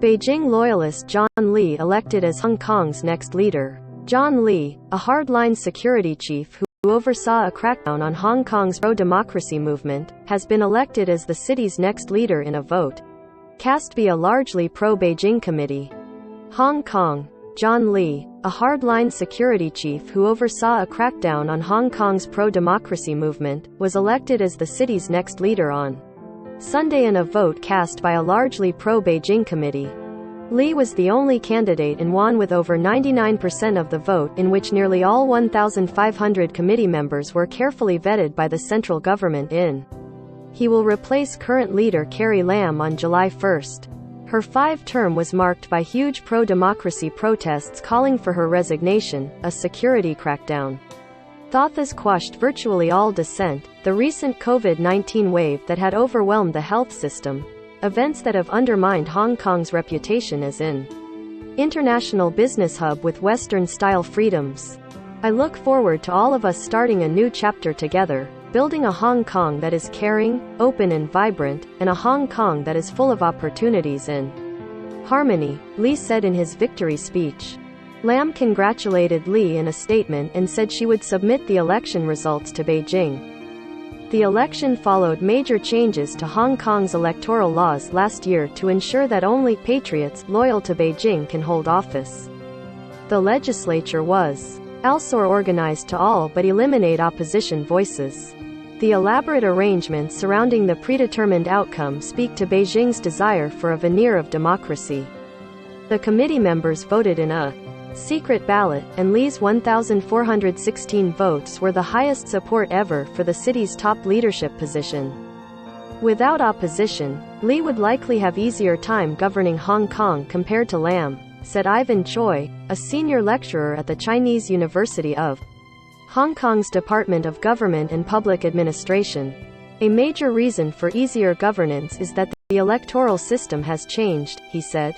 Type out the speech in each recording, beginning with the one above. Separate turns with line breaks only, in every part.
Beijing loyalist John Lee elected as Hong Kong's next leader. John Lee, a hardline security chief who oversaw a crackdown on Hong Kong's pro-democracy movement, has been elected as the city's next leader in a vote cast by a largely pro-Beijing committee. Hong Kong. John Lee, a hardline security chief who oversaw a crackdown on Hong Kong's pro-democracy movement, was elected as the city's next leader on Sunday in a vote cast by a largely pro-Beijing committee. Lee was the only candidate and won with over 99% of the vote, in which nearly all 1,500 committee members were carefully vetted by the central government in. He will replace current leader Carrie Lam on July 1. Her five-term was marked by huge pro-democracy protests calling for her resignation, a security crackdown that quashed virtually all dissent, the recent COVID-19 wave that had overwhelmed the health system, events that have undermined Hong Kong's reputation as an international business hub with Western-style freedoms. I look forward to all of us starting a new chapter together, building a Hong Kong that is caring, open and vibrant, and a Hong Kong that is full of opportunities and harmony, Lee said in his victory speech. Lam congratulated Lee in a statement and said she would submit the election results to Beijing. The election followed major changes to Hong Kong's electoral laws last year to ensure that only patriots loyal to Beijing can hold office. The legislature was also organized to all but eliminate opposition voices. The elaborate arrangements surrounding the predetermined outcome speak to Beijing's desire for a veneer of democracy. The committee members voted in a secret ballot, and Lee's 1,416 votes were the highest support ever for the city's top leadership position. Without opposition, Lee would likely have easier time governing Hong Kong compared to Lam, said Ivan Choi, a senior lecturer at the Chinese University of Hong Kong's Department of Government and Public Administration. A major reason for easier governance is that the electoral system has changed, he said.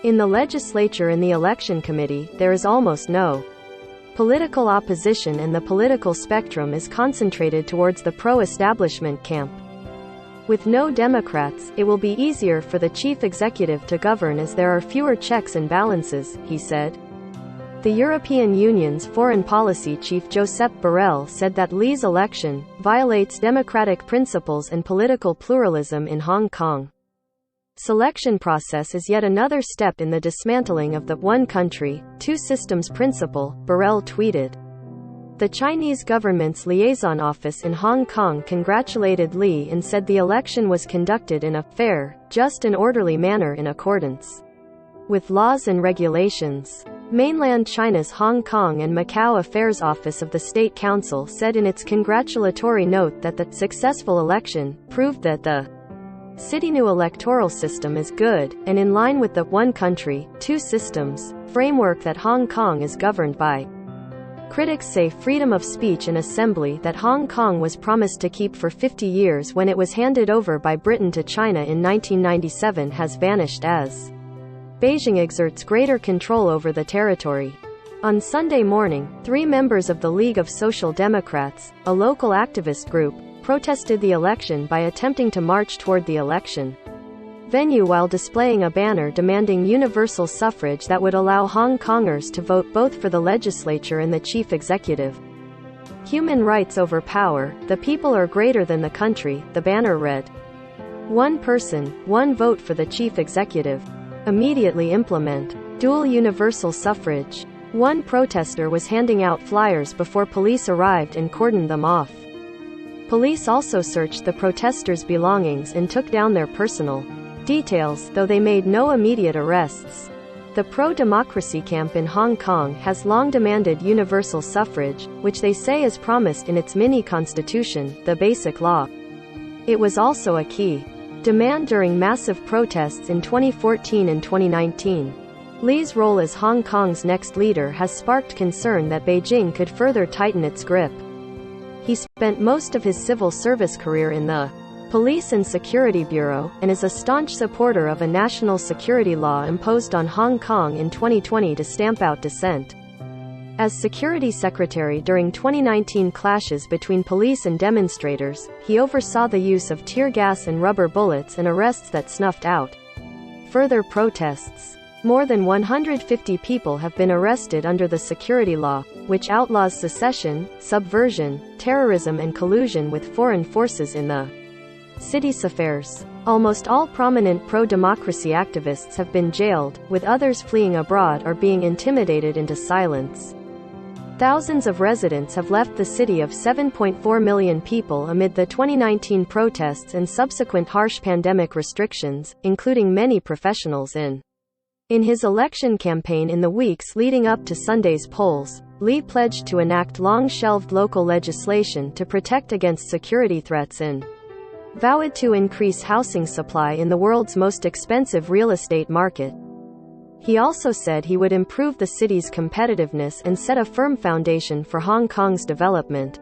In the legislature and the election committee, there is almost no political opposition, and the political spectrum is concentrated towards the pro-establishment camp. With no Democrats, it will be easier for the chief executive to govern as there are fewer checks and balances, he said. The European Union's foreign policy chief Josep Borrell said that Lee's election violates democratic principles and political pluralism in Hong Kong. Selection process is yet another step in the dismantling of the one country, two systems principle, Borrell tweeted. The Chinese government's liaison office in Hong Kong congratulated Lee and said the election was conducted in a fair, just and orderly manner in accordance with laws and regulations. Mainland China's Hong Kong and Macau Affairs Office of the State Council said in its congratulatory note that the successful election proved that the city's new electoral system is good, and in line with the one country, two systems framework that Hong Kong is governed by. Critics say freedom of speech and assembly that Hong Kong was promised to keep for 50 years when it was handed over by Britain to China in 1997 has vanished as Beijing exerts greater control over the territory. On Sunday morning, 3 members of the League of Social Democrats, a local activist group, protested the election by attempting to march toward the election venue while displaying a banner demanding universal suffrage that would allow Hong Kongers to vote both for the legislature and the chief executive. Human rights over power, the people are greater than the country, the banner read. One person, one vote for the chief executive. Immediately implement dual universal suffrage. One protester was handing out flyers before police arrived and cordoned them off. Police also searched the protesters' belongings and took down their personal details, though they made no immediate arrests. The pro-democracy camp in Hong Kong has long demanded universal suffrage, which they say is promised in its mini-constitution, the Basic Law. It was also a key demand during massive protests in 2014 and 2019. Lee's role as Hong Kong's next leader has sparked concern that Beijing could further tighten its grip. He spent most of his civil service career in the Police and Security Bureau, and is a staunch supporter of a national security law imposed on Hong Kong in 2020 to stamp out dissent. As security secretary during 2019 clashes between police and demonstrators, he oversaw the use of tear gas and rubber bullets and arrests that snuffed out Further protests. More than 150 people have been arrested under the security law, which outlaws secession, subversion, terrorism and collusion with foreign forces in the city's affairs. Almost all prominent pro-democracy activists have been jailed, with others fleeing abroad or being intimidated into silence. Thousands of residents have left the city of 7.4 million people amid the 2019 protests and subsequent harsh pandemic restrictions, including many professionals in his election campaign in the weeks leading up to Sunday's polls, Lee pledged to enact long-shelved local legislation to protect against security threats and vowed to increase housing supply in the world's most expensive real estate market. He also said he would improve the city's competitiveness and set a firm foundation for Hong Kong's development,